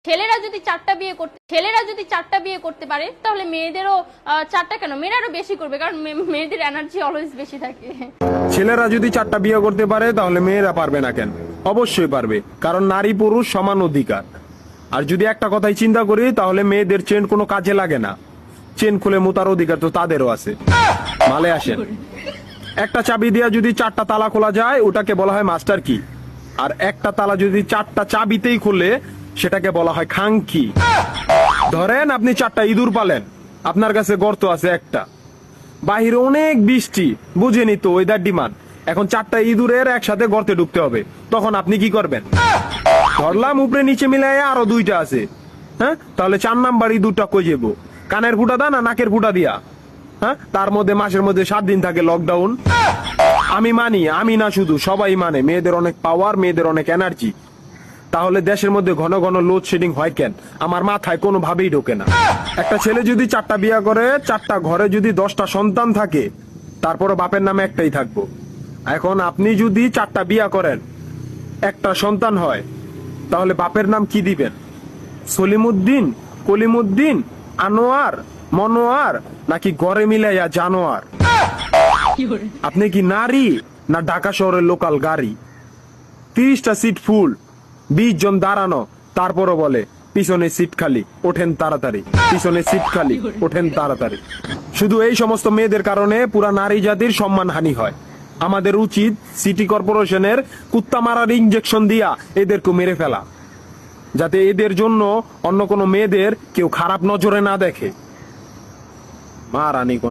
ছেলেরা যদি চারটা বিয়ে করতে পারে তাহলে মেয়েদেরও চারটা কেন, মেয়েরাও বেশি করবে, কারণ মেয়েদের এনার্জি অলওয়েজ বেশি থাকে। ছেলেরা যদি চারটা বিয়ে করতে পারে তাহলে মেয়েরা পারবে না কেন? অবশ্যই পারবে, কারণ নারী পুরুষ সমান অধিকার। আর যদি একটা কথাই চিন্তা করি তাহলে মেয়েদের চেন কোনো কাজে লাগে না, চেন খুলে মোতার অধিকার তো তাদেরও আছে। মালে আসেন, একটা চাবি দিয়া যদি চারটা তালা খোলা যায় ওটাকে বলা হয় মাস্টার কি, আর একটা তালা যদি চারটা চাবিতেই খুলে সেটাকে বলা হয় খাঙ্কি। ধরেন আপনি চারটা ইঁদুর পালেন, আপনার কাছে গর্ত আছে একটা, বাহিরে অনেক বৃষ্টি, বুঝেনি তো ওয়েদার ডিমান্ড, এখন চারটা ইঁদুরের একসাথে গর্তে ঢুকতে হবে, তখন আপনি কি করবেন? ধরলাম উপরে নিচে মিলাই আরো দুইটা আছে, হ্যাঁ, তাহলে 4 নাম্বার ইঁদুরটা কই যাবো? কানের ফুটা দা না নাকের ফুটা দিয়া? হ্যাঁ, তার মধ্যে মাসের মধ্যে 7 দিন থাকে লকডাউন। আমি মানি, আমি না শুধু সবাই মানে, মেয়েদের অনেক পাওয়ার, মেয়েদের অনেক এনার্জি। তাহলে দেশের মধ্যে ঘন ঘন লোডশেডিং হয় কেন? আমার মাথায় কোনোভাবেই ঢোকে না। একটা ছেলে যদি চারটা বিয়ে করে, চারটা ঘরে যদি 10টা সন্তান থাকে, তারপরে বাপের নামে একটাই থাকবো। এখন আপনি যদি চারটা বিয়ে করেন, একটা সন্তান হয়, তাহলে বাপের নাম কি দিবেন? সলিমুদ্দিন, কলিমুদ্দিন, আনোয়ার, মনোয়ার, নাকি ঘরে মিলাইয়া জানোয়ার? আপনি কি নারী না ঢাকা শহরের লোকাল গাড়ি? 30টা সিট ফুল, 20 জন দাঁড়ানো, তারপরও বলে পিছনে সিট খালি, ওঠেন তাড়াতাড়ি, পিছনে সিট খালি, ওঠেন তাড়াতাড়ি। শুধু এই সমস্ত মেয়েদের কারণে পুরা নারী জাতির সম্মানহানি হয়। আমাদের উচিত সিটি কর্পোরেশনের কুত্তা মারার ইঞ্জেকশন দিয়া এদেরকে মেরে ফেলা, যাতে এদের জন্য অন্য কোনো মেয়েদের কেউ খারাপ নজরে না দেখে। মা রানী।